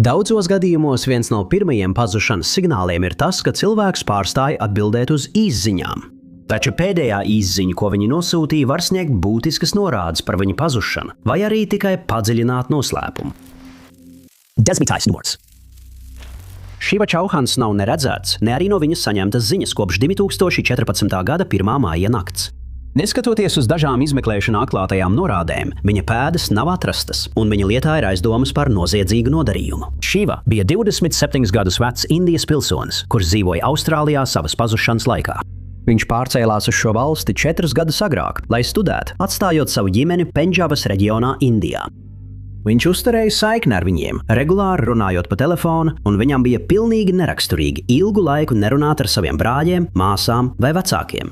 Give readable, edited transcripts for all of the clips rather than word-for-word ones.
Daudzos gadījumos viens no pirmajiem pazušanas signāliem ir tas, ka cilvēks pārstāja atbildēt uz īsziņām. Taču pēdējā īsziņa, ko viņi nosūtīja, var sniegt būtiskas norādes par viņa pazušanu, vai arī tikai padziļināt noslēpumu. Desmit aizsnots. Šiva Čauhans nav neredzēts, ne arī no viņas saņemtas ziņas kopš 2014. gada 1. māja nakts. Neskatoties uz dažām izmeklēšanā atklātajām norādēm, viņa pēdas nav atrastas, un viņa lietā ir aizdomas par noziedzīgu nodarījumu. Šiva bija 27 gadus vecs Indijas pilsonis, kurš dzīvoja Austrālijā savas pazušanas laikā. Viņš pārcēlās uz šo valsti 4 gadus agrāk, lai studētu, atstājot savu ģimeni Pendžabas reģionā Indijā. Viņš uzturēja saikni ar viņiem, regulāri runājot pa telefonu, un viņam bija pilnīgi neraksturīgi ilgu laiku nerunāt ar saviem brāļiem, māsām vai vecākiem.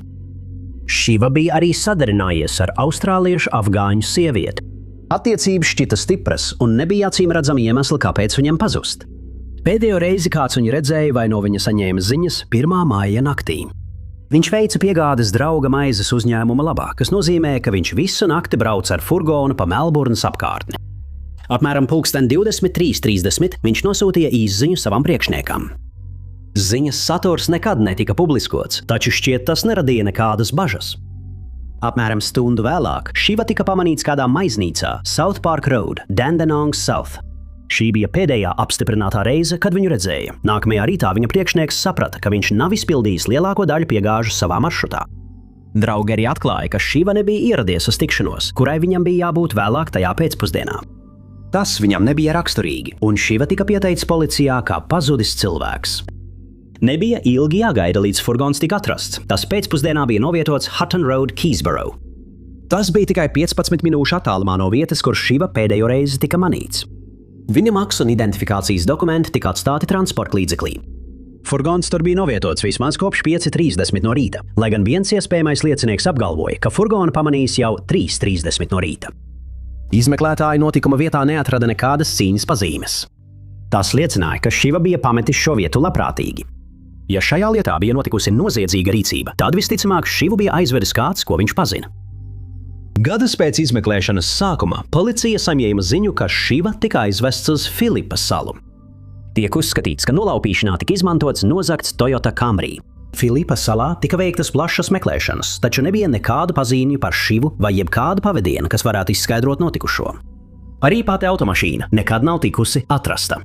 Šiva bija arī sadarinājies ar austrāliešu afgāņu sievieti. Attiecības šķita stipras, un nebija acīmredzami iemesli, kāpēc viņam pazust. Pēdējo reizi kāds viņu redzēja vai no viņa saņēma ziņas 1. māja naktī. Viņš veica piegādes drauga maizes uzņēmuma labā, kas nozīmē, ka viņš visu nakti brauca ar furgonu pa Melburnas apkārtni. Apmēram 23:30 viņš nosūtīja īsziņu savam priekšniekam. Ziņas saturs nekad netika publiskots, taču šķiet tas neradīja nekādas bažas. Apmēram stundu vēlāk Šiva tika pamanīts kādā maiznīcā South Park Road, Dandenong South. Šī bija pēdējā apstiprinātā reize, kad viņu redzēja. Nākamajā rītā viņa priekšnieks saprata, ka viņš nav izpildījis lielāko daļu piegāžu savā maršrutā. Draugi arī atklāja, ka Šiva nebija ieradies uz tikšanos, kurai viņam bija jābūt vēlāk tajā pēcpusdienā. Tas viņam nebija raksturīgi, un Šiva tika pieteicis policijā kā pazudis cilvēks. Nebija ilgi jāgaida, līdz furgons tika atrasts. Tas pēcpusdienā bija novietots Hutton Road, Keysborough. Tas bija tikai 15 minūšu attālumā no vietas, kur Šiva pēdējo reizi tika manīts. Viņa maksu un identifikācijas dokumenti tika atstāti transporta līdzeklī. Furgons tur bija novietots vismaz kopš 5:30 no rīta, lai gan viens iespējamais liecinieks apgalvoja, ka furgonu pamanījis jau 3:30 no rīta. Izmeklētāji notikuma vietā neatrada nekādas cīņas pazīmes. Tas liecināja, ka Šiva bija pametis šo vietu labprātīgi. Ja šajā lietā bija notikusi noziedzīga rīcība, tad visticamāk Šivu bija aizvedis kāds, ko viņš pazina. Gadus pēc izmeklēšanas sākuma policija saņēma ziņu, ka Šiva tika aizvests uz Filipa salu. Tiek uzskatīts, ka nolaupīšanā tika izmantots nozagts Toyota Camry. Filipa salā tika veiktas plašas meklēšanas, taču nebija nekādu pazīmju par Šivu vai jebkādu pavadienu, kas varētu izskaidrot notikušo. Arī pati automašīna nekad nav tikusi atrasta.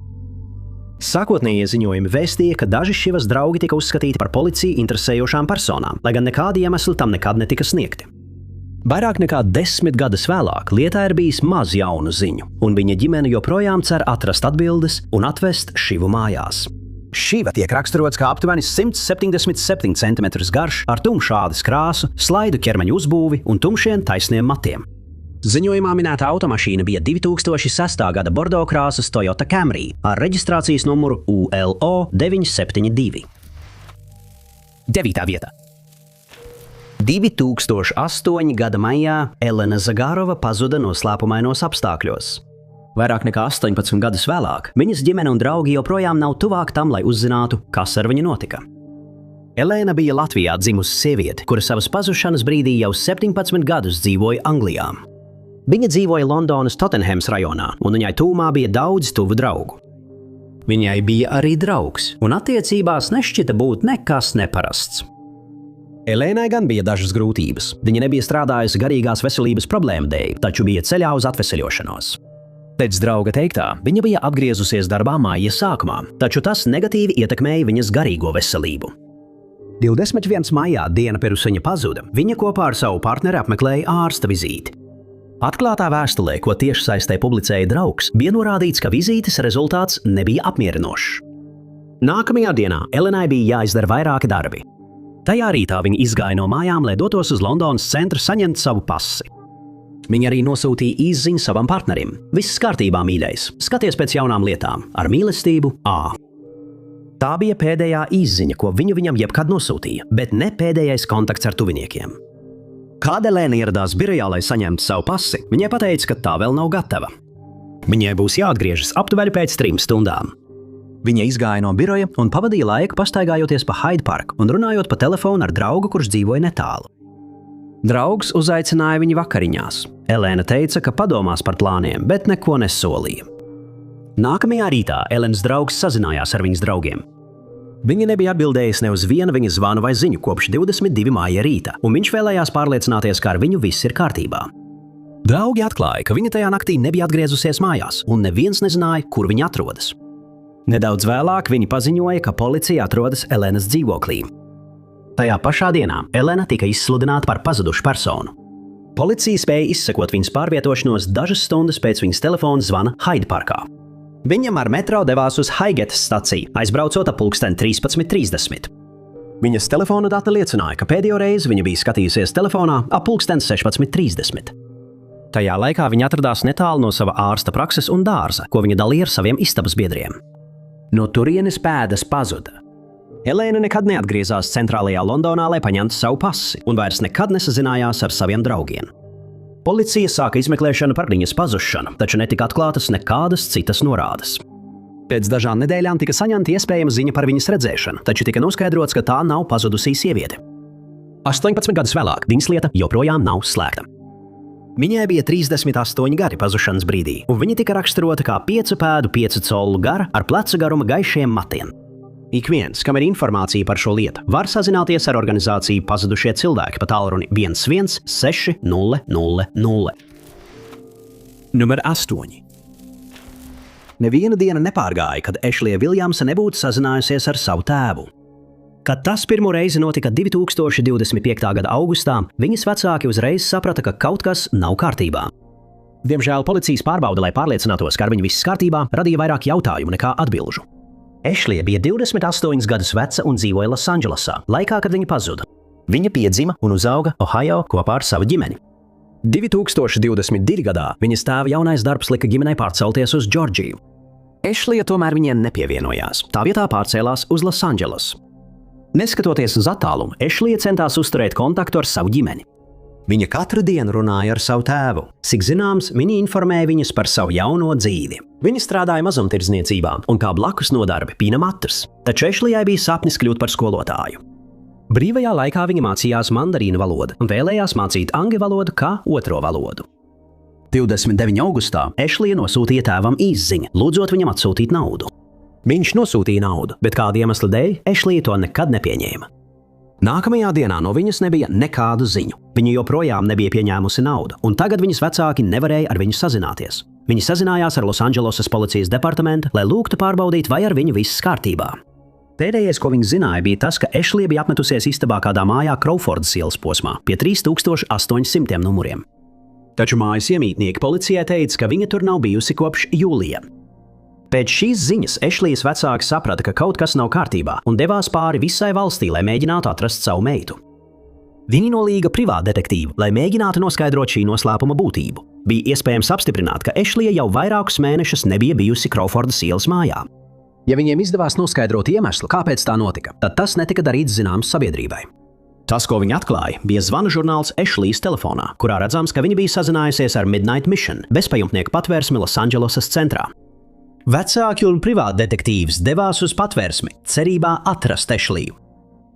Sākotnējie ziņojumi vēstīja, ka daži Šivas draugi tika uzskatīti par policiju interesējošām personām, lai gan nekādi iemesli tam nekad netika sniegti. Vairāk nekā 10 gadus vēlāk lietā ir bijis maz jaunu ziņu, un viņa ģimene joprojām cer atrast atbildes un atvest Šivu mājās. Šiva tiek raksturots kā aptuveni 177 cm garš, ar tumšādas krāsu, slaidu ķermeņa uzbūvi un tumšiem taisniem matiem. Ziņojumā minēta automašīna bija 2006. gada bordo krāsas Toyota Camry ar reģistrācijas numuru ULO 972. 9. vieta. 2008. gada maijā Elena Zagārova pazuda noslēpumainos apstākļos. Vairāk nekā 18 gadus vēlāk viņas ģimene un draugi joprojām nav tuvāk tam, lai uzzinātu, kas ar viņu notika. Elēna bija Latvijā dzimusi sieviete, kura savas pazušanas brīdī jau 17 gadus dzīvoja Anglijā. Viņa dzīvoja Londonas Tottenhams rajonā, un viņai tūmā bija daudz tuvu draugu. Viņai bija arī draugs, un attiecībās nešķita būt nekas neparasts. Elēnai gan bija dažas grūtības. Viņa nebija strādājusi garīgās veselības problēmu dēļ, taču bija ceļā uz atveseļošanos. Pēc drauga teiktā, viņa bija atgriezusies darbā māja sākumā, taču tas negatīvi ietekmēja viņas garīgo veselību. 21. maijā, diena pirms viņa pazuda, viņa kopā ar savu partneri apmeklēja ārsta vizīti. Atklātā vēstulē, ko tiešsaistē publicēja draugs, bija norādīts, ka vizītes rezultāts nebija apmierinošs. Nākamajā dienā Elenai bija jāizdara vairāki darbi. Tajā rītā viņa izgāja no mājām, lai dotos uz Londonas centru saņemt savu pasi. Viņa arī nosūtīja īsziņu savam partnerim. Viss kārtībā, mīļais. Skaties pēc jaunām lietām. Ar mīlestību, A. Tā bija pēdējā īsziņa, ko viņam jebkad nosūtīja, bet ne pēdējais kontakts ar tuviniekiem. Kad Elēna ieradās birojā, lai saņemtu savu pasi, viņai pateica, ka tā vēl nav gatava. Viņai būs jāatgriežas aptuveni pēc 3 stundām. Viņa izgāja no biroja un pavadīja laiku pastaigājoties pa Hyde Park un runājot pa telefonu ar draugu, kurš dzīvoja netālu. Draugs uzaicināja viņu vakariņās. Elēna teica, ka padomās par plāniem, bet neko nesolīja. Nākamajā rītā Elenas draugs sazinājās ar viņas draugiem. Viņa nebija atbildējusi ne uz vienu viņa zvanu vai ziņu kopš 22. māja rīta, un viņš vēlējās pārliecināties, ka ar viņu viss ir kārtībā. Draugi atklāja, ka viņa tajā naktī nebija atgriezusies mājās, un neviens nezināja, kur viņa atrodas. Nedaudz vēlāk viņi paziņoja, ka policija atrodas Elenas dzīvoklī. Tajā pašā dienā Elena tika izsludināta par pazudušu personu. Policija spēja izsekot viņas pārvietošanos dažas stundas pēc viņas telefona zvana Hyde parkā. Viņam ar metro devās uz Highgates staciju, aizbraucot ap 13:30. Viņas telefona dati liecināja, ka pēdējo reizi viņa bija skatījusies telefonā ap 16:30. Tajā laikā viņa atradās netālu no sava ārsta prakses un dārza, ko viņa dalīja ar saviem istabas biedriem. No turienes pēdas pazuda. Elēna nekad neatgriezās centrālajā Londonā, lai paņemtu savu pasi, un vairs nekad nesazinājās ar saviem draugiem. Policija sāka izmeklēšanu par viņas pazušanu, taču netika atklātas nekādas citas norādes. Pēc dažām nedēļām tika saņemta iespējama ziņa par viņas redzēšanu, taču tika noskaidrots, ka tā nav pazudusī sieviete. 18 gadus vēlāk viņas lieta joprojām nav slēgta. Viņai bija 38 gadi pazušanas brīdī, un viņa tika raksturota kā 5 pēdu 5 colu gara ar plecu garuma gaišiem matiem. Ik viens, kam ir informācija par šo lietu, var sazināties ar organizāciju Pazudušie cilvēki pa tālruni 116 000. Numur 8. Neviena diena nepārgāja, kad Ešlija Viljamsa nebūtu sazinājusies ar savu tēvu. Kad tas pirmo reizi notika 2025. gada augustā, viņas vecāki uzreiz saprata, ka kaut kas nav kārtībā. Diemžēl policijas pārbaude, lai pārliecinātos, ka ar viņu viss kārtībā, radīja vairāk jautājumu nekā atbilžu. Ešlija bija 28 gadus veca un dzīvoja Losandželosā, laikā, kad viņa pazuda. Viņa piedzima un uzauga Ohio kopā ar savu ģimeni. 2022. gadā viņas tēva jaunais darbs lika ģimenei pārcelties uz Džordžiju. Ešlija tomēr viņiem nepievienojās, tā vietā pārcēlās uz Losandželosu. Neskatoties uz attālumu, Ešlija centās uzturēt kontaktu ar savu ģimeni. Viņa katru dienu runāja ar savu tēvu. Cik zināms, viņi informēja viņus par savu jauno dzīvi. Viņa strādāja mazumtirdzniecībā un kā blakus nodarbi pīna matus, taču Ešlijai bija sapnis kļūt par skolotāju. Brīvajā laikā viņa mācījās mandarīnu valodu un vēlējās mācīt angļu valodu kā otro valodu. 29. augustā Ešlija nosūtīja tēvam īsziņu, lūdzot viņam atsūtīt naudu. Viņš nosūtīja naudu, bet kādu iemeslu dēļ Ešlija to nekad nepieņēma. Nākamajā dienā no viņas nebija nekādu ziņu. Viņa joprojām nebija pieņēmusi naudu, un tagad viņas vecāki nevarēja ar viņu sazināties. Viņi sazinājās ar Losandželosas policijas departamentu, lai lūgtu pārbaudīt, vai ar viņu viss kārtībā. Pēdējais, ko viņi zināja, bija tas, ka Ešlija bija apmetusies istabā kādā mājā Kraufordas ielas posmā pie 3800 numuriem. Taču mājas iemītnieki policijai teica, ka viņa tur nav bijusi kopš jūlija. Pēc šīs ziņas Ešlijas vecāki saprata, ka kaut kas nav kārtībā un devās pāri visai valstī, lai mēģinātu atrast savu meitu. Viņi nolīga privātdetektīvu, lai mēģinātu noskaidrot šī noslēpuma būtību. Bija iespējams apstiprināt, ka Ešlija jau vairākus mēnešus nebija bijusi Kraufordas ielas mājā. Ja viņiem izdevās noskaidrot iemeslu, kāpēc tā notika, tad tas netika darīts zināms sabiedrībai. Tas, ko viņi atklāja, bija zvanu žurnāls Ešlijas telefonā, kurā redzams, ka viņa bija sazinājusies ar Midnight Mission, bezpajumtnieku patvērsmi Losandželosas centrā. Vecāki un privātdetektīvs devās uz patvērsmi, cerībā atrast Ešliju.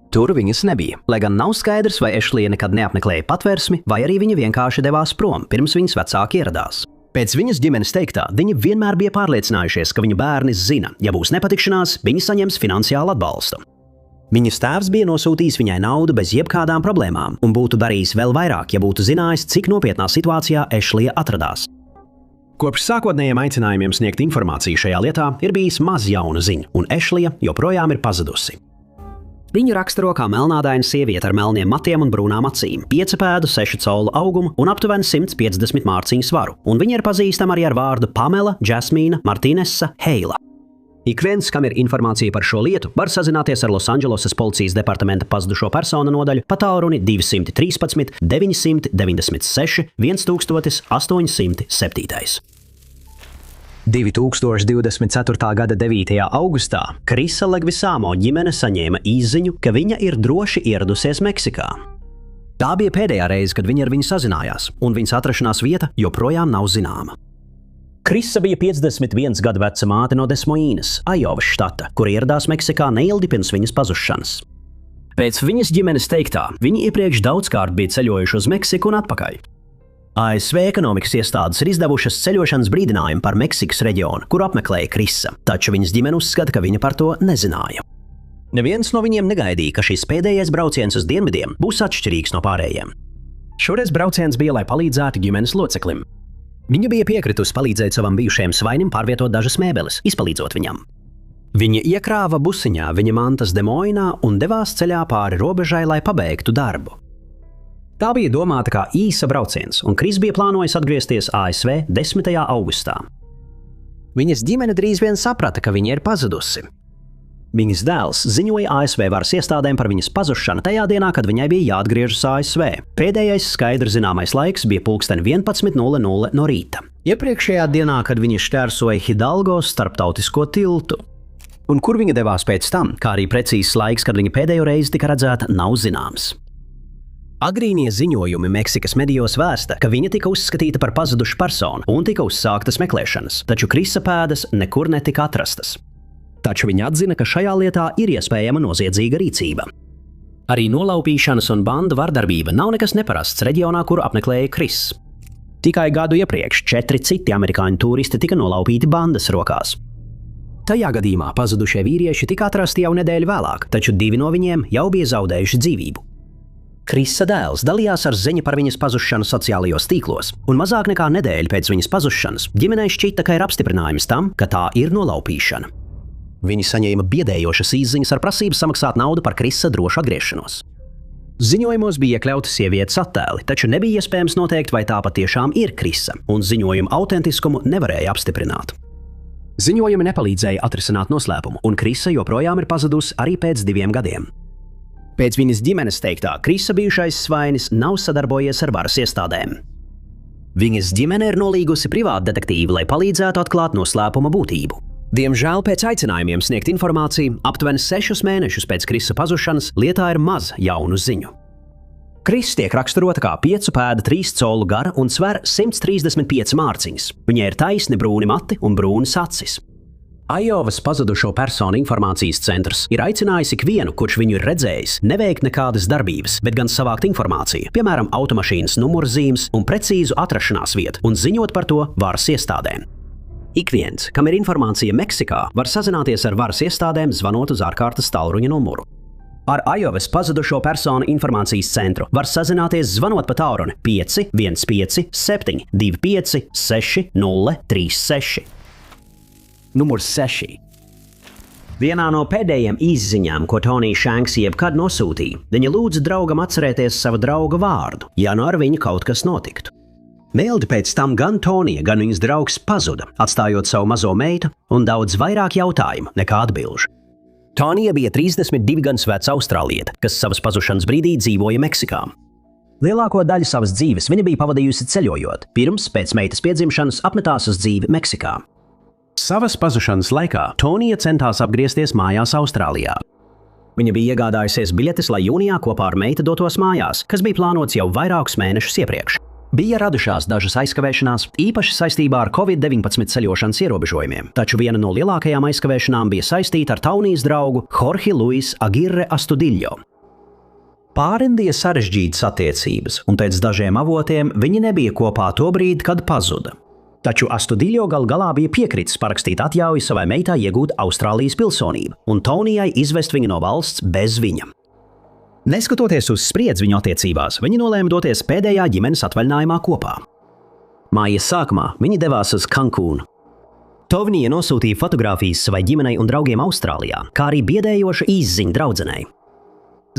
Tur viņas nebija, lai gan nav skaidrs, vai Ešlija nekad neapmeklēja patvērsmi, vai arī viņa vienkārši devās prom, pirms viņas vecāki ieradās. Pēc viņas ģimenes teiktā, viņi vienmēr bija pārliecinājušies, ka viņa bērni zina, ja būs nepatikšanās, viņi saņems finansiālu atbalstu. Viņas tēvs bija nosūtījis viņai naudu bez jebkādām problēmām un būtu darījis vēl vairāk, ja būtu zinājis, cik nopietnā situācijā Ešlija atradās. Kopš sākotnējiem aicinājumiem sniegt informāciju šajā lietā ir bijis maz jaunu ziņu, un Ešlija joprojām ir pazudusi. Viņu raksturo kā melnādaina sieviete ar melniem matiem un brūnām acīm, 5 pēdu 6 colu augumu un aptuveni 150 mārciņu svaru, un viņa ir pazīstama arī ar vārdu Pamela Jasmīna Martīnesa Heila. Ik viens, kam ir informācija par šo lietu, var sazināties ar Losandželosas policijas departamenta pazudušo personu nodaļu pa tālruni 213 996 1807. 2024. gada 9. augustā Krisa Legvisāmo ģimene saņēma īsziņu, ka viņa ir droši ieradusies Meksikā. Tā bija pēdējā reize, kad viņa ar viņu sazinājās, un viņas atrašanās vieta joprojām nav zināma. Krisa bija 51 gadu veca māte no Desmoīnas, Ajovas štata, kur ieradās Meksikā neilgi pirms viņas pazušanas. Pēc viņas ģimenes teiktā, viņi iepriekš daudzkārt bija ceļojuši uz Meksiku un atpakaļ. ASV ekonomikas iestādes ir izdevušas ceļošanas brīdinājumu par Meksikas reģionu, kuru apmeklēja Krisa, taču viņas ģimene uzskata, ka viņa par to nezināja. Neviens no viņiem negaidīja, ka šis pēdējais brauciens uz dienvidiem būs atšķirīgs no pārējiem. Šoreiz brauciens bija, lai palīdzētu ģimenes loceklim. Viņa bija piekritusi palīdzēt savam bijušajam svainim pārvietot dažas mēbeles, izpalīdzot viņam. Viņa iekrāva busiņā viņa mantas Demoinā un devās ceļā pāri robežai, lai pabeigtu darbu. Tā bija domāta kā īsa brauciens, un Kris bija plānojis atgriezties ASV 10. augustā. Viņas ģimene drīz vien saprata, ka viņa ir pazudusi. Viņas dēls ziņoja ASV varas iestādēm par viņas pazušanu tajā dienā, kad viņai bija jāatgriežas ASV. Pēdējais skaidri zināmais laiks bija 11:00 no rīta. Iepriekšējā dienā, kad viņa šķērsoja Hidalgo starptautisko tiltu. Un kur viņa devās pēc tam, kā arī precīzs laiks, kad viņa pēdējo reizi tika redzēta, nav zināms. Agrīnie ziņojumi Meksikas medijos vēsta, ka viņa tika uzskatīta par pazudušu personu un tika uzsāktas meklēšanas, taču Krisa pēdas nekur netika atrastas. Taču viņa atzina, ka šajā lietā ir iespējama noziedzīga rīcība. Arī nolaupīšanas un bandu vardarbība nav nekas neparasts reģionā, kuru apmeklēja Kris. Tikai gadu iepriekš 4 citi amerikāņu turisti tika nolaupīti bandas rokās. Tajā gadījumā pazudušie vīrieši tika atrasti jau nedēļu vēlāk, taču 2 no viņiem jau bija zaudējuši dzīvību. Krisa dēls dalījās ar ziņu par viņas pazušanu sociālajos tīklos, un mazāk nekā nedēļu pēc viņas pazušanas ģimenei šķita, ka ir apstiprinājums tam, ka tā ir nolaupīšana. Viņi saņēma biedējošas īsziņas ar prasību samaksāt naudu par Krisa drošu atgriešanos. Ziņojumos bija iekļauti sievietes attēli, taču nebija iespējams noteikt, vai tā patiešām ir Krisa, un ziņojuma autentiskumu nevarēja apstiprināt. Ziņojumi nepalīdzēja atrisināt noslēpumu, un Krisa joprojām ir pazudusi arī pēc 2 gadiem. Pēc viņas ģimenes teiktā, Krisa bijušais svainis nav sadarbojies ar varas iestādēm. Viņas ģimene ir nolīgusi privātu detektīvu, lai palīdzētu atklāt noslēpuma būtību. Diemžēl pēc aicinājumiem sniegt informāciju, aptuveni 6 mēnešus pēc Krisa pazušanas, lietā ir maz jaunu ziņu. Kris tiek raksturota kā 5 pēda 3 colu gara un sver 135 mārciņas. Viņai ir taisni brūni mati un brūnas acis. Aiovas pazudušo personu informācijas centrs ir aicinājis ikvienu, kurš viņu ir redzējis, neveikt nekādas darbības, bet gan savākt informāciju, piemēram, automašīnas numurzīmes un precīzu atrašanās vietu un ziņot par to varas iestādēm. Ik viens, kam ir informācija Meksikā, var sazināties ar varas iestādēm, zvanot uz ārkārtas tālruņa numuru. Ar Aiovas pazudušo personu informācijas centru var sazināties zvanot pa tālruni 515 725 6036. Numurs 6. Vienā no pēdējiem īsziņām, ko Tonija Šanks jebkad nosūtīja, viņa lūdza draugam atcerēties sava drauga vārdu, ja nu ar viņu kaut kas notiktu. Neilgi pēc tam gan Tonija, gan viņas draugs pazuda, atstājot savu mazo meitu un daudz vairāk jautājumu nekā atbilžu. Tonija bija 32 gadus veca austrāliete, kas savas pazušanas brīdī dzīvoja Meksikā. Lielāko daļu savas dzīves viņa bija pavadījusi ceļojot, pirms pēc meitas piedzimšanas apmetās uz dzīvi Meksikā. Savas pazušanas laikā Tonija centās apgriezties mājās Austrālijā. Viņa bija iegādājusies biļetes, lai jūnijā kopā ar meitu dotos mājās, kas bija plānots jau vairākus mēnešus iepriekš. Bija radušās dažas aizkavēšanās, īpaši saistībā ar Covid-19 ceļošanas ierobežojumiem, taču viena no lielākajām aizkavēšanām bija saistīta ar Tonijas draugu Jorge Luis Aguirre Astudillo. Pārindīja sarežģītas attiecības, un pēc dažiem avotiem viņi nebija kopā to brīdi, kad pazuda. Taču Astudillo gal galā bija piekritis parakstīt atļauju savai meitai iegūt Austrālijas pilsonību, un Tonijai izvest viņu no valsts bez viņa. Neskatoties uz spriedzi viņu attiecībās, viņi nolēma doties pēdējā ģimenes atvaļinājumā kopā. Māja sākumā viņi devās uz Cancūnu. Tonija nosūtīja fotogrāfijas savai ģimenei un draugiem Austrālijā, kā arī biedējoša īsziņa draudzenei.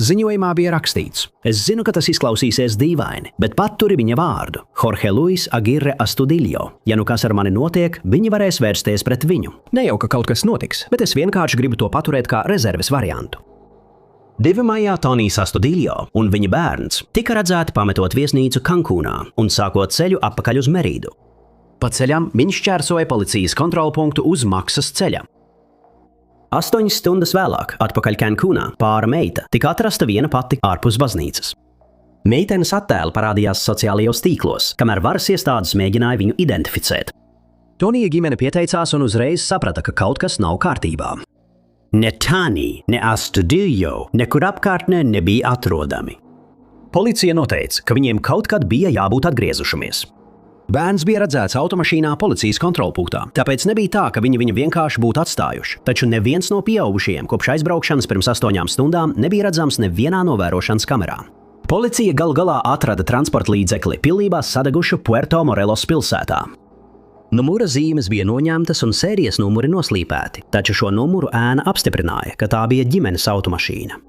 Ziņojumā bija rakstīts: "Es zinu, ka tas izklausīsies dīvaini, bet paturi viņa vārdu – Jorge Luis Aguirre Astudillo. Ja nu kas ar mani notiek, viņi varēs vērsties pret viņu. Ne jau, ka kaut kas notiks, bet es vienkārši gribu to paturēt kā rezerves variantu." 2. maijā Tonijs Astudillo un viņa bērns tika redzēti pametot viesnīcu Cancūnā un sākot ceļu atpakaļ uz Meridu. Pa ceļam viņš šķērsoja policijas kontrolpunktu uz Maksas ceļa. 8 stundas vēlāk, atpakaļ Cancūnā, pāra meita tika atrasta viena pati ārpus baznīcas. Meitenes attēli parādījās sociālajos tīklos, kamēr varas iestādes mēģināja viņu identificēt. Tonija ģimene pieteicās un uzreiz saprata, ka kaut kas nav kārtībā. Ne Tani, ne Astudillo, nekur apkārtnē nebija atrodami. Policija noteica, ka viņiem kaut kad bija jābūt atgriezušamies. Bērns bija redzēts automašīnā policijas kontrolpunktā, tāpēc nebija tā, ka viņi viņu vienkārši būtu atstājuši. Taču neviens no pieaugušajiem kopš aizbraukšanas pirms 8 stundām nebija redzams nevienā novērošanas kamerā. Policija galu galā atrada transporta līdzekli pilnībā sadegušu Puerto Morelos pilsētā. Numura zīmes bija noņemtas un sērijas numuri noslīpēti, taču šo numuru ēna apstiprināja, ka tā bija ģimenes automašīna.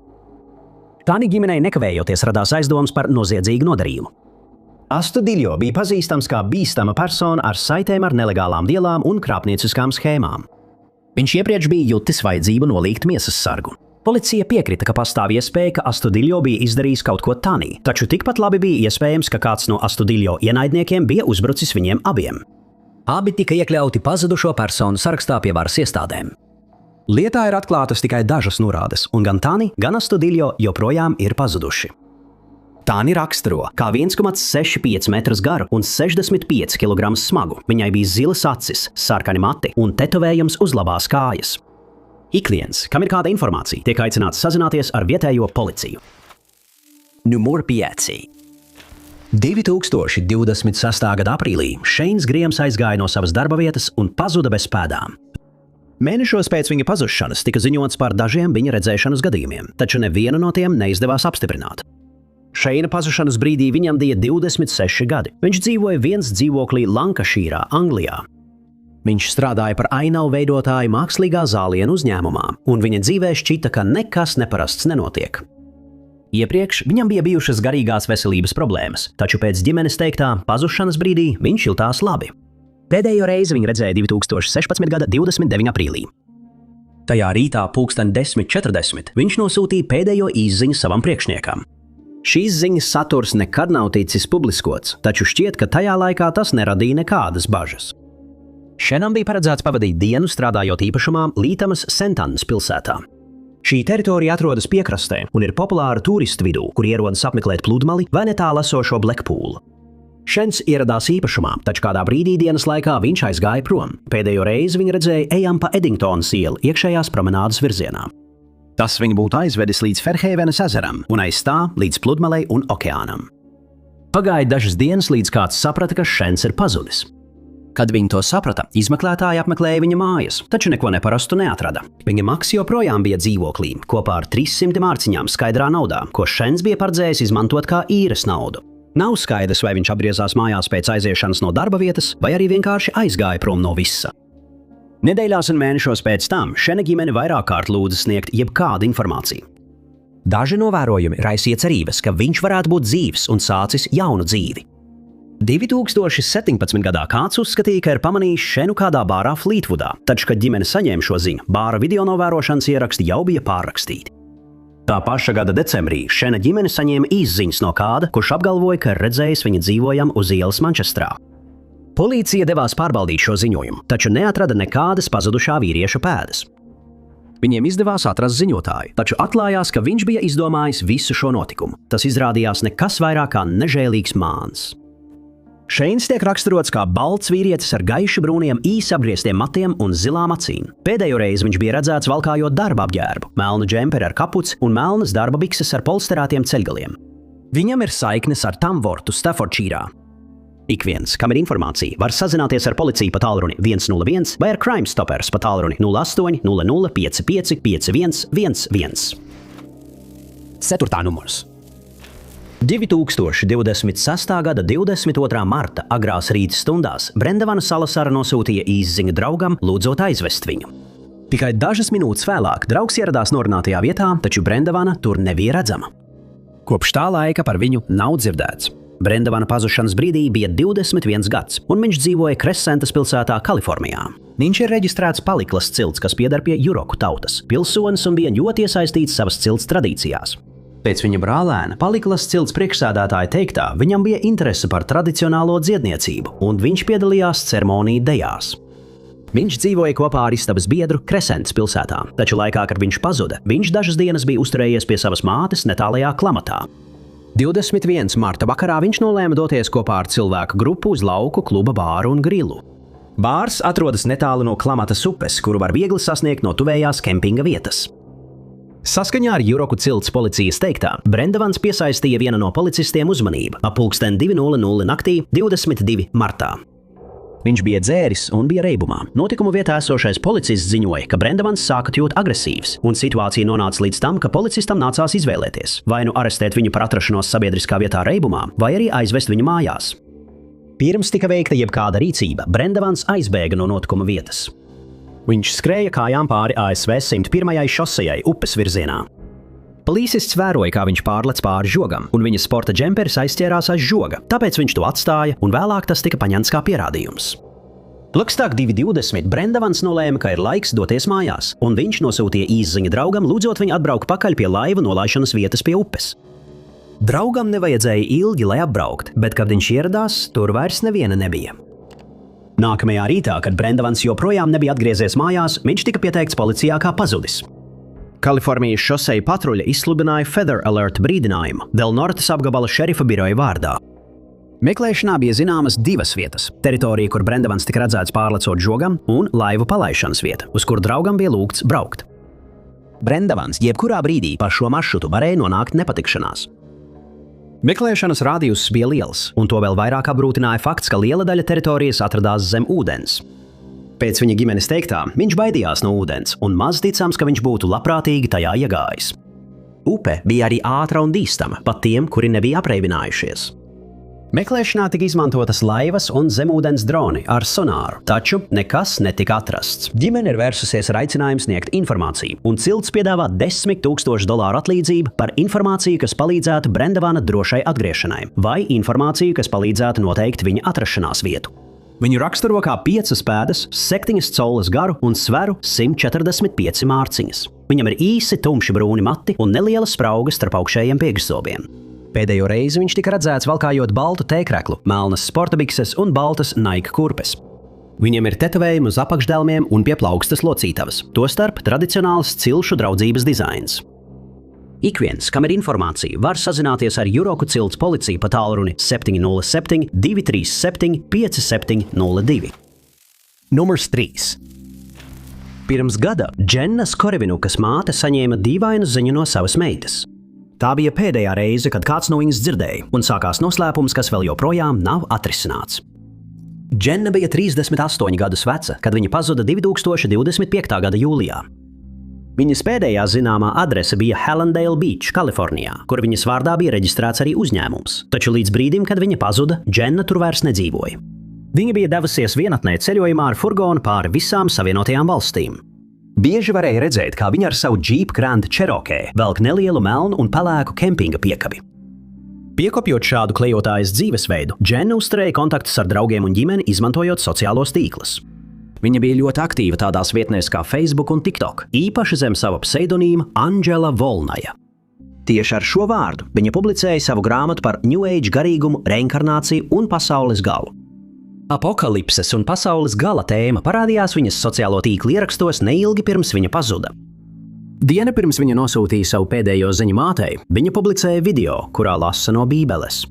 Tāni ģimenei nekavējoties radās aizdomas par noziedzīgu nodarījumu. Astudillo bija pazīstams kā bīstama persona ar saitēm ar nelegālām vielām un krāpnieciskām schēmām. Viņš iepriekš bija jutis vajadzību nolīgt miesas sargu. Policija piekrita, ka pastāv iespēja, ka Astudillo bija izdarījis kaut ko tanī, taču tikpat labi bija iespējams, ka kāds no Astudillo ienaidniekiem bija uzbrucis viņiem abiem. Abi tika iekļauti pazudušo personu sarakstā pie varas iestādēm. Lietā ir atklātas tikai dažas norādes, un gan Tāni, gan Astudillo joprojām ir pazuduši. Tāni raksturo kā 1,65 metrus garu un 65 kg smagu. Viņai bija zilas acis, sarkani mati un tetovējums uz labās kājas. Ikviens, kam ir kāda informācija, tiek aicināts sazināties ar vietējo policiju. Numur 5. 2026. gada aprīlī Šeins Griems aizgāja no savas darba vietas un pazuda bez pēdām. Mēnešos pēc viņa pazušanas tika ziņots par dažiem viņa redzēšanas gadījumiem, taču nevienu no tiem neizdevās apstiprināt. Šeina pazušanas brīdī viņam bija 26 gadi. Viņš dzīvoja viens dzīvoklī Lankašīrā, Anglijā. Viņš strādāja par ainavu veidotāju mākslīgā zālienu uzņēmumā, un viņa dzīvē šķita, ka nekas neparasts nenotiek. Iepriekš viņam bija bijušas garīgās veselības problēmas, taču pēc ģimenes teiktā pazušanas brīdī viņš jutās labi. Pēdējo reizi viņu redzēja 2016. gada 29. aprīlī. Tajā rītā 10:40 viņš nosūtīja pēdējo īsziņu savam priekšniekam. Šīs ziņas saturs nekad nav ticis publiskots, taču šķiet, ka tajā laikā tas neradīja nekādas bažas. Šenam bija paredzēts pavadīt dienu strādājot īpašumā Lītamas Sentannas pilsētā. Šī teritorija atrodas piekrastē un ir populāra turistu vidū, kur ierodas apmeklēt pludmali vai netālu esošo Blackpoolu. Šens ieradās īpašumā, taču kādā brīdī dienas laikā viņš aizgāja prom. Pēdējo reizi viņu redzēja ejam pa Eddingtonas ielu iekšējās promenādes virzienā. Tas viņu būtu aizvedis līdz Ferhēvenas ezeram un aiz tā līdz pludmalei un okeānam. Pagāja dažas dienas, līdz kāds saprata, ka Šens ir pazudis. Kad viņi to saprata, izmeklētāji apmeklēja viņa mājas, taču neko neparastu neatrada. Viņa maks joprojām bija dzīvoklī, kopā ar 300 mārciņām skaidrā naudā, ko Šens bija paredzējis izmantot kā īres naudu. Nav skaidrs, vai viņš apgriezās mājās pēc aiziešanas no darba vietas, vai arī vienkārši aizgāja prom no visa. Nedēļās un mēnešos pēc tam Šena ģimene vairāk kārt lūdza sniegt jebkādu informāciju. Daži novērojumi raisīja cerības, ka viņš varētu būt dzīvs un sācis jaunu dzīvi. 2017. gadā kāds uzskatīja, ka ir pamanījis Šenu kādā bārā Fleetwoodā, taču, kad ģimene saņēma šo ziņu, bāra video novērošanas ieraksti jau bija pārrakstīti. Tā paša gada decembrī Šena ģimene saņēma īsziņas no kāda, kurš apgalvoja, ka redzējis viņa dzīvojam uz ielas Mančestrā. Policija devās pārbaudīt šo ziņojumu, taču neatrada nekādas pazudušā vīrieša pēdas. Viņiem izdevās atrast ziņotāju, taču atklājās, ka viņš bija izdomājis visu šo notikumu. Tas izrādījās nekas vairāk kā nežēlīgs māns. Šeins tiek raksturots kā balts vīrietis ar gaiši brūniem īsi apgrieztiem matiem un zilām acīm. Pēdējo reizi viņš bija redzēts valkājot darba apģērbu, melnu džemperi ar kapuci un melnas darba bikses ar polsterētiem ceļgaliem. Viņam ir saiknes ar Tamvortu, Staffordshīrā. Ikviens, kam ir informācija, var sazināties ar policiju pa tālruni 101 vai ar Crime Stoppers pa tālruni 08 00 55 51 11. 4. numurs. 2026. gada 22. marta agrās rīta stundās Brendavana Salasara nosūtīja īsziņu draugam, lūdzot aizvest viņu. Tikai dažas minūtes vēlāk draugs ieradās norunātajā vietā, taču Brendavana tur nebija redzama. Kopš tā laika par viņu nav dzirdēts. Brendavana pazušanas brīdī bija 21 gads, un viņš dzīvoja Kresentas pilsētā, Kalifornijā. Viņš ir reģistrēts Paliklas cilts, kas pieder pie juroku tautas, pilsonis un bija ļoti iesaistīts savas cilts tradīcijās. Pēc viņa brālēna Paliklas cilts priekšsēdētāja teiktā, viņam bija interese par tradicionālo dziedniecību, un viņš piedalījās ceremoniju dejās. Viņš dzīvoja kopā ar istabas biedru Kresentas pilsētā, taču laikā, kad viņš pazuda, viņš dažas dienas bija uzturējies pie savas mātes netālajā Klamatā. 21. marta vakarā viņš nolēma doties kopā ar cilvēku grupu uz lauku kluba bāru un grilu. Bārs atrodas netālu no Klamatas upes, kuru var viegli sasniegt no tuvējās kempinga vietas. Saskaņā ar Juroku cilts policijas teiktā, Brendavans piesaistīja viena no policistiem uzmanību ap 2:00 naktī 22. martā. Viņš bija dzēris un bija reibumā. Notikumu vietā esošais policists ziņoja, ka Brendavans sāka kļūt agresīvs, un situācija nonāca līdz tam, ka policistam nācās izvēlēties, vai nu arestēt viņu par atrašanos sabiedriskā vietā reibumā, vai arī aizvest viņu mājās. Pirms tika veikta jebkāda rīcība, Brendavans aizbēga no notikuma vietas. Viņš skrēja kājām pāri ASV 101. šosejai upes virzienā. Policists vēroja, kā viņš pārlec pāri žogam, un viņa sporta džemperis aizķērās aiz žoga, tāpēc viņš to atstāja, un vēlāk tas tika paņemts kā pierādījums. Plakstāk 2:20 Brendavans nolēma, ka ir laiks doties mājās, un viņš nosūtīja īsziņu draugam, lūdzot viņu atbraukt pakaļ pie laivu nolaišanas vietas pie upes. Draugam nevajadzēja ilgi, lai apbraukt, bet, kad viņš ieradās, tur vairs neviena nebija. Nākamajā rītā, kad Brendavans joprojām nebija atgriezies mājās, viņš tika pieteikts policijā kā pazudis. Kalifornijas šoseja patruļa izsludināja Feather Alert brīdinājumu Del Nortes apgabala šerifa biroja vārdā. Meklēšanā bija zināmas divas vietas – teritorija, kur Brendavans tika redzēts pārlecot žogam, un laivu palaišanas vieta, uz kur draugam bija lūgts braukt. Brendavans jebkurā brīdī pa šo maršrutu varēja nonākt nepatikšanās. Meklēšanas rādījus bija liels, un to vēl vairāk apgrūtināja fakts, ka liela daļa teritorijas atradās zem ūdens. Pēc viņa ģimenes teiktā, viņš baidījās no ūdens, un maz ticams, ka viņš būtu labprātīgi tajā iegājis. Upe bija arī ātra un dīstama, pat tiem, kuri nebija apreibinājušies. Meklēšanā tika izmantotas laivas un zemūdens droni ar sonāru, taču nekas netika atrasts. Ģimene ir vērsusies ar aicinājumu sniegt informāciju, un cilts piedāvā $10,000 atlīdzību par informāciju, kas palīdzētu Brendavana drošai atgriešanai, vai informāciju, kas palīdzētu noteikt viņa atrašanās vietu. Viņu raksturo kā 5 pēdas, 7 collas garu un sveru 145 mārciņas. Viņam ir īsi tumši brūni mati un neliela sprauga starp augšējiem priekšzobiem. Pēdējo reizi viņš tika redzēts valkājot baltu tēkreklu, melnas sporta bikses un baltas Nike kurpes. Viņam ir tetovējumi uz apakšdelmiem un pie plaukstas locītavas, tostarp tradicionāls cilšu draudzības dizains. Ik viens, kam ir informācija, var sazināties ar Juroku cilts policiju pa tālruni 707 237 5702. Numurs 3. Pirms gada Džennas Korevinukas māte saņēma dīvainu ziņu no savas meitas. Tā bija pēdējā reize, kad kāds no viņas dzirdēja, un sākās noslēpums, kas vēl joprojām nav atrisināts. Dženna bija 38 gadus veca, kad viņa pazuda 2025. gada jūlijā. Viņas pēdējā zināmā adrese bija Hallandale Beach, Kalifornijā, kur viņas vārdā bija reģistrēts arī uzņēmums, taču līdz brīdim, kad viņa pazuda, Dženna tur vairs nedzīvoja. Viņa bija devusies vienatnē ceļojumā ar furgonu pāri visām Savienotajām valstīm. Bieži varēja redzēt, kā viņa ar savu Jeep Grand Cherokee velk nelielu melnu un pelēku kempinga piekabi. Piekopjot šādu klejotājas dzīvesveidu, Dženna uzturēja kontaktus ar draugiem un ģimeni, izmantojot sociālos tīklus. Viņa bija ļoti aktīva tādās vietnēs kā Facebook un TikTok, īpaši zem sava pseidonīma Andžela Volnaja. Tieši ar šo vārdu viņa publicēja savu grāmatu par New Age garīgumu, reinkarnāciju un pasaules galu. Apokalipses un pasaules gala tēma parādījās viņas sociālo tīklu ierakstos neilgi pirms viņa pazuda. Diena pirms viņa nosūtīja savu pēdējo ziņu mātei, viņa publicēja video, kurā lasa no Bībeles.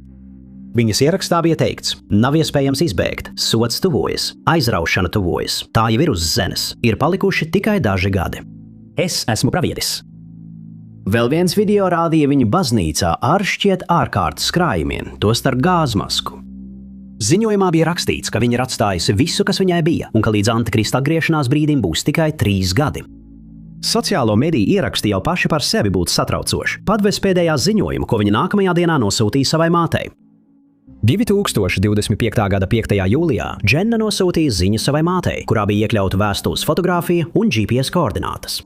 Viņas ierakstā bija teikts: nav iespējams izbēgt, sods tuvojas, aizraušana tuvojas, tā jau ir uz zemes, ir palikuši tikai daži gadi. Es esmu pravietis. Vēl viens video rādīja viņu baznīcā ar šķiet ārkārtas krājumiem, tostarp gāzmasku. Ziņojumā bija rakstīts, ka viņa ir atstājusi visu, kas viņai bija, un ka līdz Antikrista atgriešanās brīdim būs tikai 3 gadi. Sociālo mediju ieraksti jau paši par sevi būtu satraucoši, pat bez pēdējā ziņojuma, ko viņa nākamajā dienā nosūtīja savai mātei. 2025. gada 5. jūlijā Dženna nosūtīja ziņu savai mātei, kurā bija iekļauta vēstules fotogrāfija un GPS koordinātas.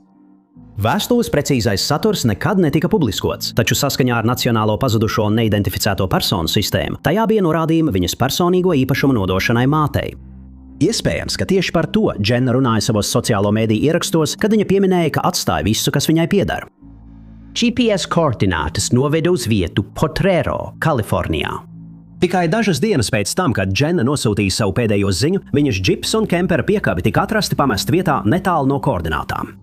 Vēstules precīzais saturs nekad netika publiskots, taču saskaņā ar Nacionālo pazudušo un neidentificēto personu sistēmu tajā bija norādījumi viņas personīgo īpašumu nodošanai mātei. Iespējams, ka tieši par to Dženna runāja savos sociālo mediju ierakstos, kad viņa pieminēja, ka atstāja visu, kas viņai pieder. GPS koordinātas noveda uz vietu Potrero, Kalifornijā. Tikai dažas dienas pēc tam, kad Dženna nosūtīja savu pēdējo ziņu, viņas džips un kempera piekabi tika atrasti pamest vietā netālu no koordinātām.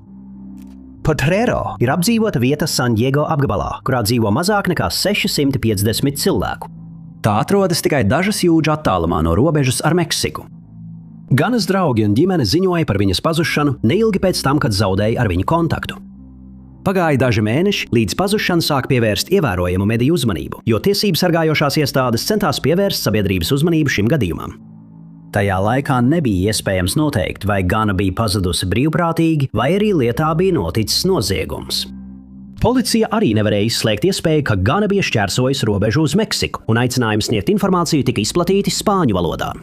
Potrero ir apdzīvota vieta San Diego apgabalā, kurā dzīvo mazāk nekā 650 cilvēku. Tā atrodas tikai dažas jūdžu attālumā no robežas ar Meksiku. Ganas draugi un ģimene ziņoja par viņas pazušanu neilgi pēc tam, kad zaudēja ar viņu kontaktu. Pagāja daži mēneši, līdz pazušana sāk pievērst ievērojamu mediju uzmanību, jo tiesību sargājošās iestādes centās pievērst sabiedrības uzmanību šim gadījumam. Tajā laikā nebija iespējams noteikt, vai Gana bija pazudusi brīvprātīgi, vai arī lietā bija noticis noziegums. Policija arī nevarēja izslēgt iespēju, ka Gana bija šķērsojusi robežu uz Meksiku, un aicinājums sniegt informāciju tika izplatīti spāņu valodā.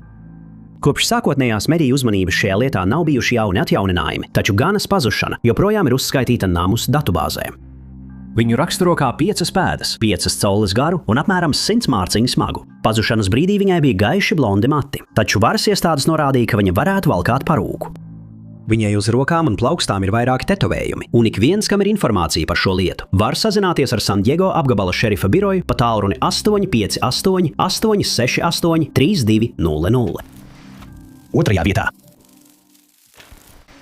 Kopš sākotnējās mediju uzmanības šajā lietā nav bijuši jauni atjauninājumi, taču Ganas pazušana joprojām ir uzskaitīta NAMUS datubāzē. Viņu raksturo kā 5 pēdas, 5 colles garu un apmēram 100 mārciņu smagu. Pazušanas brīdī viņai bija gaiši blondi mati, taču varas iestādes norādīja, ka viņa varētu valkāt parūku. Viņai uz rokām un plaukstām ir vairāki tetovējumi, un ik viens, kam ir informācija par šo lietu, var sazināties ar San Diego apgabala šerifa biroju pa tālruni 858 868 3200. Otrajā vietā.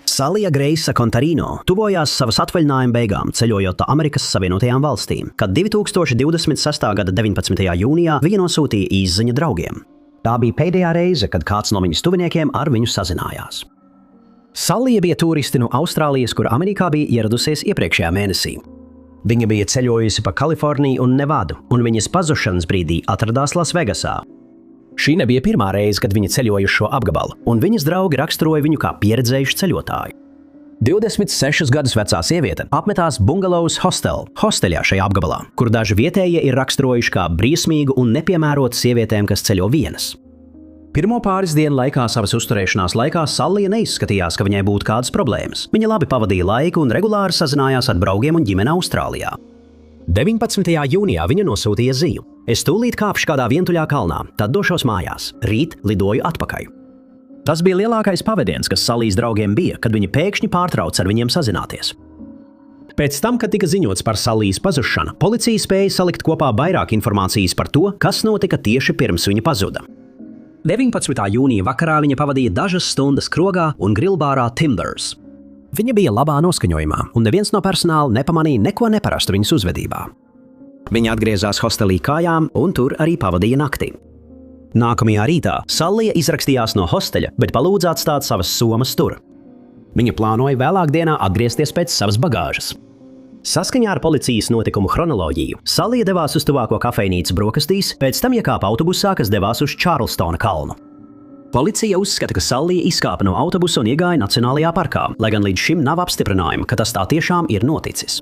Salija Greisa Contarino tuvojās savas atvaļinājuma beigām, ceļojot pa Amerikas Savienotajām valstīm, kad 2026. gada 19. jūnijā viņa nosūtīja īsziņu draugiem. Tā bija pēdējā reize, kad kāds no viņas tuviniekiem ar viņu sazinājās. Salija bija turisti no Austrālijas, kur Amerikā bija ieradusies iepriekšējā mēnesī. Viņa bija ceļojusi pa Kaliforniju un Nevadu, un viņas pazušanas brīdī atradās Lasvegasā. Šī nebija pirmā reize, kad viņa ceļoja uz šo apgabalu, un viņas draugi raksturoja viņu kā pieredzējušu ceļotāju. 26 gadus vecā sieviete apmetās Bungalows hosteļā šajā apgabalā, kur daži vietējie ir raksturojuši kā briesmīgu un nepiemērotu sievietēm, kas ceļo vienas. Pirmo pāris dienu laikā savas uzturēšanās laikā Salija neizskatījās, ka viņai būtu kādas problēmas. Viņa labi pavadīja laiku un regulāri sazinājās ar draugiem un ģimeni Austrālijā. 19. jūnijā viņa nosūtīja ziņu. Es tūlīt kāpšu kādā vientuļā kalnā, tad došos mājās. Rīt lidoju atpakaļ. Tas bija lielākais pavadiens, kas Salijas draugiem bija, kad viņi pēkšņi pārtrauca ar viņiem sazināties. Pēc tam, kad tika ziņots par Salijas pazušanu, policija spēja salikt kopā vairāk informācijas par to, kas notika tieši pirms viņa pazuda. 19. jūnija vakarā viņa pavadīja dažas stundas krogā un grilbārā Timbers. Viņa bija labā noskaņojumā, un neviens no personāla nepamanīja neko neparastu viņas uzvedībā. Viņa atgriezās hostelī kājām un tur arī pavadīja nakti. Nākamajā rītā Salija izrakstījās no hosteļa, bet palūdza atstāt savas somas tur. Viņa plānoja vēlāk dienā atgriezties pēc savas bagāžas. Saskaņā ar policijas notikumu chronoloģiju, Salija devās uz tuvāko kafejnīcu brokastīs, pēc tam iekāpa autobusā, kas devās uz Čārlstona kalnu. Policija uzskata, ka Salija izkāpa no autobusa un iegāja Nacionālajā parkā, lai gan līdz šim nav apstiprinājuma, ka tas tā tiešām ir noticis.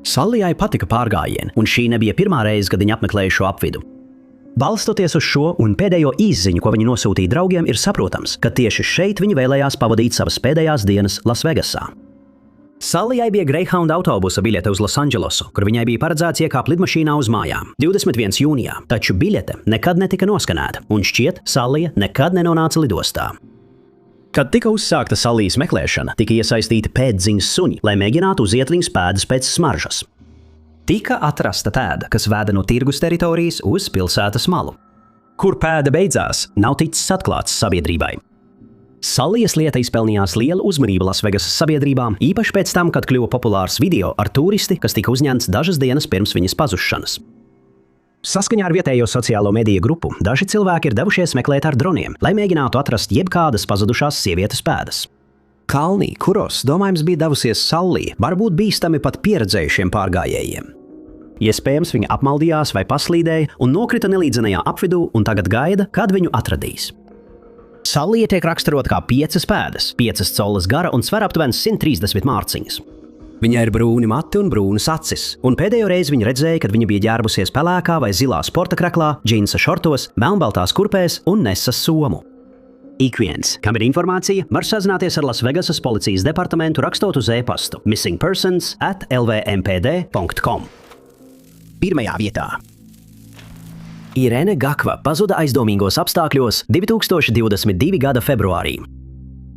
Salijai patika pārgājieni, un šī nebija pirmā reize, kad viņa apmeklēja šo apvidu. Balstoties uz šo un pēdējo īsziņu, ko viņa nosūtīja draugiem, ir saprotams, ka tieši šeit viņa vēlējās pavadīt savas pēdējās dienas Lasvegasā. Salijai bija Greyhound autobusa biļete uz Losandželosu, kur viņai bija paredzēts iekāpt lidmašīnā uz mājām 21. jūnijā, taču biļete nekad netika noskanēta, un šķiet, Salija nekad nenonāca lidostā. Kad tika uzsākta Salijas meklēšana, tika iesaistīti pēddziņas suņi, lai mēģinātu uziet viņas pēdas pēc smaržas. Tika atrasta pēda, kas veda no tirgus teritorijas uz pilsētas malu. Kur pēda beidzās, nav ticis atklāts sabiedrībai. Salijas lieta izpelnījās lielu uzmanību Lasvegasas sabiedrībām, īpaši pēc tam, kad kļuva populārs video ar turisti, kas tika uzņemts dažas dienas pirms viņas pazušanas. Saskaņā ar vietējo sociālo mediju grupu, daži cilvēki ir devušies meklēt ar droniem, lai mēģinātu atrast jebkādas pazudušās sievietes pēdas. Kalnī, kuros, domājams, bija devusies Salija, varbūt bīstami pat pieredzējušiem pārgājējiem. Iespējams, viņa apmaldījās vai paslīdēja un nokrita nelīdzenajā apvidū un tagad gaida, kad viņu atradīs. Salija tiek raksturota kā 5 pēdas, 5 colles gara un sver aptuveni 130 mārciņas. Viņai ir brūni mati un brūnas acis, un pēdējo reizi viņa redzēja, kad viņa bija ģērbusies pelēkā vai zilā sporta kreklā, džinsa šortos, melnbaltās kurpēs un nesa somu. Ik viens, kam ir informācija, var sazināties ar Lasvegasas policijas departamentu rakstot uz e-pastu missingpersons@lvmpd.com. Pirmajā vietā. Irēne Gakva pazuda aizdomīgos apstākļos 2022. gada februārī.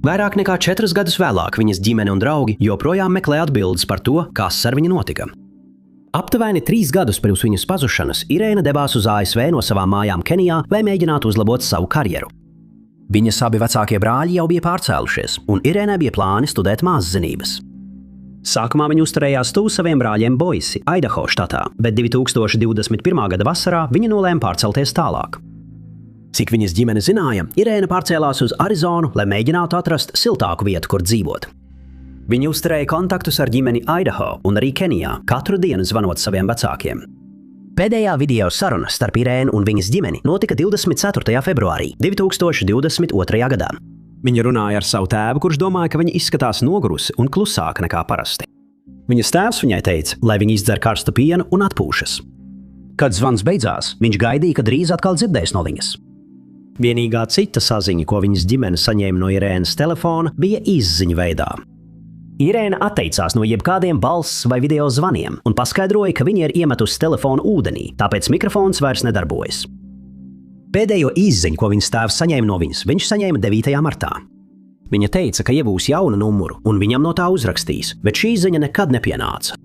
Vairāk nekā 4 gadus vēlāk viņas ģimene un draugi joprojām meklē atbildes par to, kas ar viņu notika. Aptuveni 3 gadus pirms viņas pazušanas Irēne devās uz ASV no savām mājām Kenijā, lai mēģinātu uzlabot savu karjeru. Viņas abi vecākie brāļi jau bija pārcēlušies, un Irēnai bija plāni studēt mākszinības. Sākumā viņa uzturējās tuvu saviem brāļiem Boise, Idaho štatā, bet 2021. gada vasarā viņa nolēma pārcelties tālāk. Cik viņas ģimene zināja, Irēna pārcēlās uz Arizonu, lai mēģinātu atrast siltāku vietu, kur dzīvot. Viņi uzturēja kontaktus ar ģimeni Idaho un arī Kenijā, katru dienu zvanot saviem vecākiem. Pēdējā video saruna starp Irēnu un viņas ģimeni notika 24. februārī 2022. gadā. Viņa runāja ar savu tēvu, kurš domāja, ka viņa izskatās nogurusi un klusāka nekā parasti. Viņas tēvs viņai teica, lai viņa izdzer karstu pienu un atpūšas. Kad zvans beidzās, viņš gaidīja, ka drīz atkal dzirdēs no viņas. Vienīgā cita saziņa, ko viņas ģimene saņēma no Irēnas telefona, bija izziņu veidā. Irēna atteicās no jebkādiem balss vai video zvaniem un paskaidroja, ka viņa ir iemetusi telefonu ūdenī, tāpēc mikrofons vairs nedarbojas. Pēdējo izziņu, ko viņas tēvs saņēma no viņas, viņš saņēma 9. martā. Viņa teica, ka iegūs jaunu numuru un viņam no tā uzrakstīs, bet šī ziņa nekad nepienāca.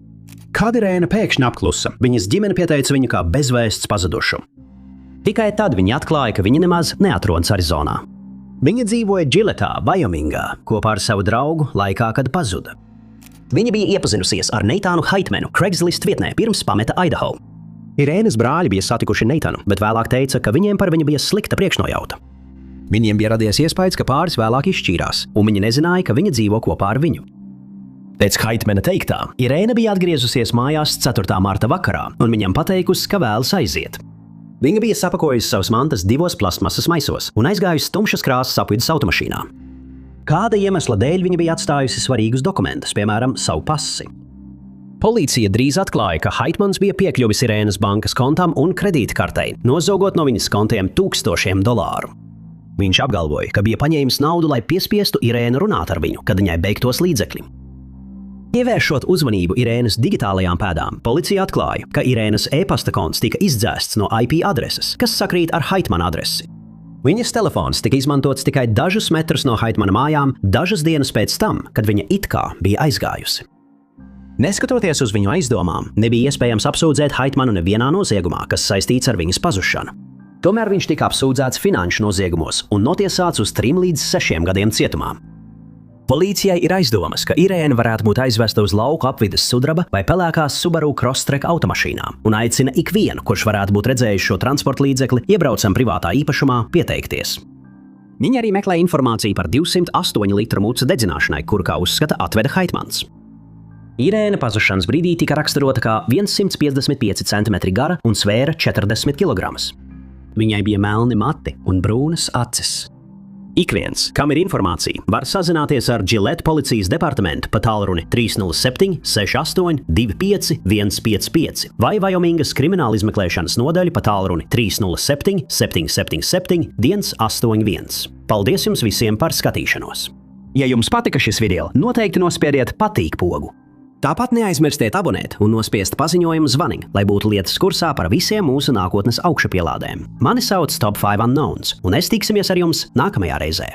Kad Irēna pēkšņi apklusa, viņas ģimene pieteica viņu kā bezvēsts pazudušu. Tikai tad viņa atklāja, ka viņa nemaz neatrodas Arizonā. Viņa dzīvoja Džiletā, Vajomingā, kopā ar savu draugu laikā, kad pazuda. Viņa bija iepazinusies ar Neitanu Haitmanu Craigslist vietnē pirms pameta Idaho. Irēnas brāļi bija satikuši Neitanu, bet vēlāk teica, ka viņiem par viņu bija slikta priekšnojauta. Viņiem bija radies iespējas, ka pāris vēlāk izšķīrās, un viņi nezināja, ka viņa dzīvo kopā ar viņu. Pēc Haitmana teiktā, Irēna bija atgriezusies mājās 4. marta vakarā, un viņam pateikusi, ka vēlas aiziet. Viņa bija sapakojusi savas mantas 2 plastmasas maisos un aizgājusi tumšas krāsas apvidus automašīnā. Kāda iemesla dēļ viņa bija atstājusi svarīgus dokumentus, piemēram, savu pasi. Policija drīz atklāja, ka Haitmans bija piekļuvis Irēnas bankas kontam un kredītkartei, nozogot no viņas kontiem $1000. Viņš apgalvoja, ka bija paņēmis naudu, lai piespiestu Irēnu runāt ar viņu, kad viņai beigtos līdzekļi. Pievēršot uzmanību Irēnas digitālajām pēdām, policija atklāja, ka Irēnas e-pasta konts tika izdzēsts no IP adreses, kas sakrīt ar Haitmana adresi. Viņas telefons tika izmantots tikai dažus metrus no Haitmana mājām, dažas dienas pēc tam, kad viņa it kā bija aizgājusi. Neskatoties uz viņu aizdomām, nebija iespējams apsūdzēt Haitmanu nevienā noziegumā, kas saistīts ar viņas pazušanu. Tomēr viņš tika apsūdzēts finanšu noziegumos un notiesāts uz 3 līdz 6 gadiem cietumā. Policijai ir aizdomas, ka Irēna varētu būt aizvesta uz lauku apvides sudraba vai pelēkās Subaru Crosstrek automašīnām un aicina ikvienu, kurš varētu būt redzējis šo transporta līdzekli, iebraucam privātā īpašumā, pieteikties. Viņi arī meklē informāciju par 208 litru mucu dedzināšanai, kuru, kā uzskata, atveda Haitmans. Irēna pazušanas brīdī tika raksturota kā 155 cm gara un svēra 40 kg. Viņai bija melni mati un brūnas acis. Ik viens, kam ir informācija, var sazināties ar Gillette policijas departamentu pa tālruni 307 68 25 155 vai Vajomingas krimināla izmeklēšanas nodaļu pa tālruni 307 777 181. Paldies jums visiem par skatīšanos! Ja jums patika šis video, noteikti nospiediet patīk pogu. Tāpat neaizmirstiet abonēt un nospiest paziņojumu zvaniņu, lai būtu lietas kursā par visiem mūsu nākotnes augšupielādēm. Mani sauc Top 5 Unknowns, un es tiksimies ar jums nākamajā reizē.